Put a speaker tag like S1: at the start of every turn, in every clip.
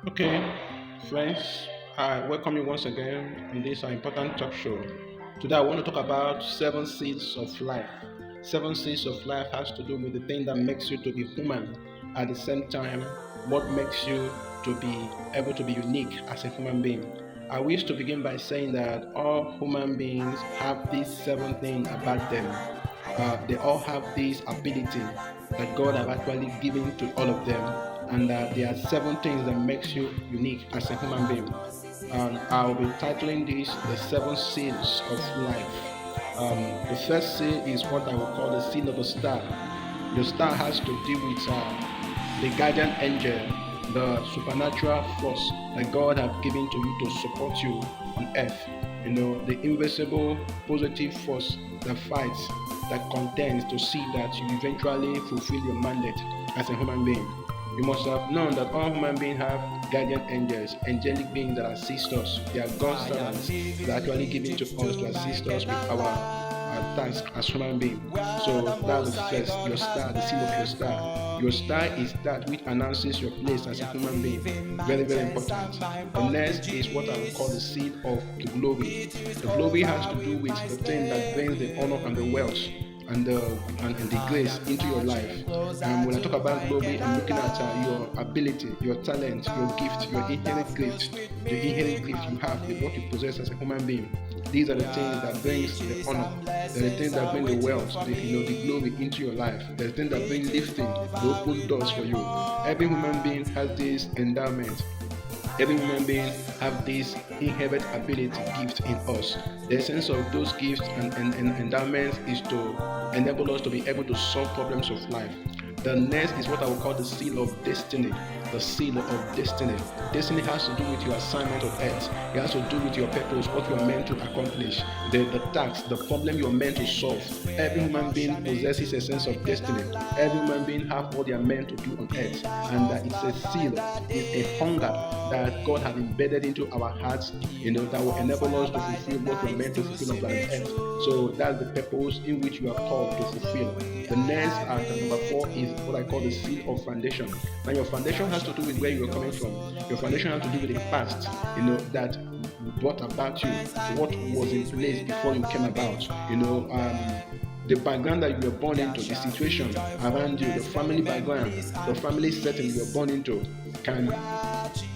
S1: Okay, friends, I welcome you once again in this important talk show. Today, I want to talk about seven seeds of life. Seven seeds of life has to do with the thing that makes you to be human. At the same time, what makes you to be able to be unique as a human being. I wish to begin by saying that all human beings have these seven things about them. They all have this ability that God have actually given to all of them, and there are seven things that makes you unique as a human being. And I'll be titling this the seven seals of life. The first seal is what I will call the seal of a star. The star has to deal with the guardian angel, the supernatural force that God has given to you to support you on earth. You know, the invisible positive force that fights, that contends to see that you eventually fulfill your mandate as a human being. You must have known that all human beings have guardian angels, angelic beings that assist us. They are God's servants that are actually given to us to assist us with our task as human beings. So that's the first, your star, the seal of your star. Your star is that which announces your place as a human being. Very, very important. The next is what I would call the seal of the glory. The glory has to do with the thing that brings the honor and the wealth and the grace into your life. And when I talk about glory, I'm looking at your ability, your talent, your gift, your inherent gift, the inherent gift you have, the what you possess as a human being. These are the things that brings the honor. They're the things that bring the wealth, the glory into your life. They're the things that bring lifting, the open doors for you. Every human being has this endowment. Every human being have this inherent ability, gift in us. The essence of those gifts and endowments is to enable us to be able to solve problems of life. The next is what I would call the seal of destiny. The seal of destiny. Destiny has to do with your assignment of earth. It has to do with your purpose, what you are meant to accomplish, the task, the problem you are meant to solve. Every human being possesses a sense of destiny. Every human being have what they are meant to do on earth, and that it's a seal, it's a hunger that God has embedded into our hearts, that will enable us to fulfill what we're meant to fulfill on planet Earth. So that's the purpose in which you are called to fulfill. The next and number four is what I call the seal of foundation. Now your foundation has to do with where you are coming from. Your foundation has to do with the past, that brought about you, what was in place before you came about. The background that you were born into, the situation around you, the family background, the family setting you were born into, can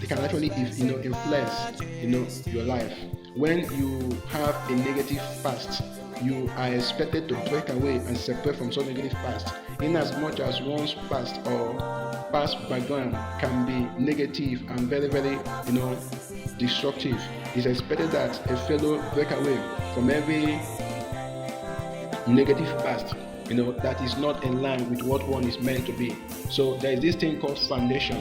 S1: they can actually influence your life. When you have a negative past, you are expected to break away and separate from such negative past. In as much as one's past or past background can be negative and very, very destructive, it's expected that a fellow break away from every negative past that is not in line with what one is meant to be. So there is this thing called foundation,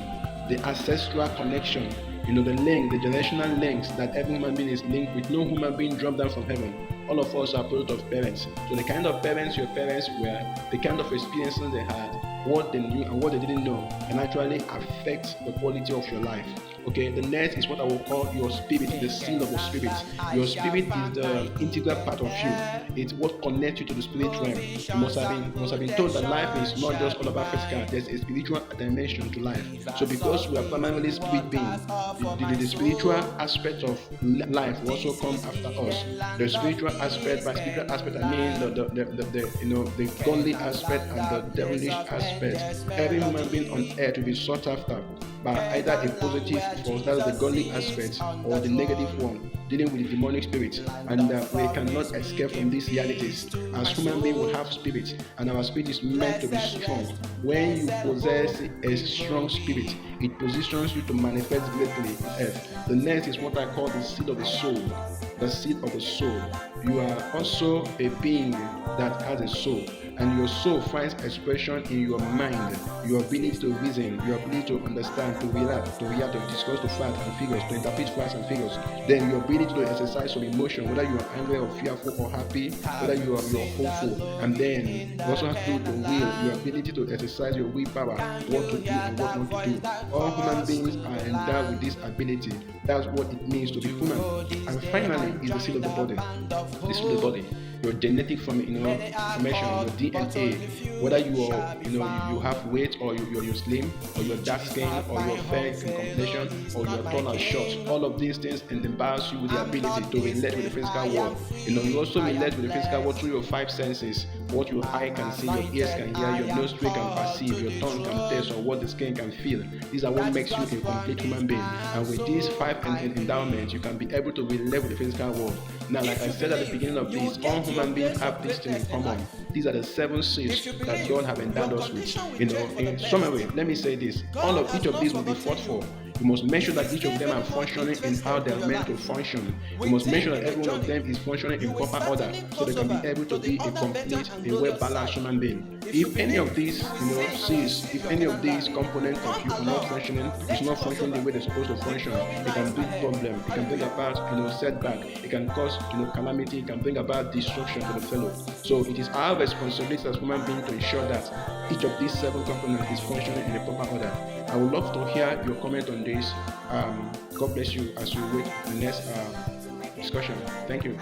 S1: the ancestral connection, the link, the generational links that every human being is linked with. No human being dropped down from heaven. All of us are product of parents. So the kind of parents your parents were, the kind of experiences they had, what they knew and what they didn't know can actually affect the quality of your life. Okay, the next is what I will call your spirit, the seal of the spirit. Your spirit is the integral part of you. It's what connects you to the spirit realm. You must have been told that life is not just all about physical. There's a spiritual dimension to life. So because we are primarily spirit beings, the spiritual aspect of life will also come after us. The spiritual aspect, by spiritual aspect I mean the godly aspect and the devilish aspect. Every human being on earth will be sought after by either a positive force, that is the godly aspect, or the negative one, dealing with the demonic spirit. And we cannot escape from these realities. As human beings, we have spirit, and our spirit is meant to be strong. When you possess a strong spirit, it positions you to manifest greatly on earth. The next is what I call the seed of the soul. The seed of the soul. You are also a being that has a soul, and your soul finds expression in your mind, your ability to reason, your ability to understand, to discuss the facts and figures, to interpret facts and figures. Then your ability to exercise some emotion, whether you are angry or fearful or happy, whether you're hopeful. And then you also have to do the will, your ability to exercise your willpower, what to do and what not to do. All human beings are endowed with this ability. That's what it means to be human. And finally is the seal of the body. The seal of the body. your genetic information, your DNA, whether you are, you have weight, or you're slim, or you're dark skin, or you're fair in complexion, or you're tall and short. All of these things empowers you with the ability to relate with the physical world. You also relate with the physical world through your five senses: what your eye can see, your ears can hear, your nose can perceive, your tongue can taste, or what the skin can feel. These are what makes you a complete human being. And with these five endowments, you can be able to relate with the physical world. Now, like I said at the beginning of this, all human beings have this thing in common. These are the seven seeds that God have endowed us with. In summary, let me say this: each of these will be fought for. You must make sure that each of them are functioning in how they are meant to function. You must make sure that every one of them is functioning in proper order, so they can be able to be a complete, a well-balanced human being. If any of these, seeds, if any of these components of you are not functioning, it's not functioning the way they're supposed to function, it can bring problem. It can bring about, setback. It can cause, calamity. It can bring about destruction to the fellow. So it is our responsibility as human beings to ensure that each of these seven components is functioning in a proper order. I would love to hear your comment on this. God bless you as you wait for the next discussion. Thank you.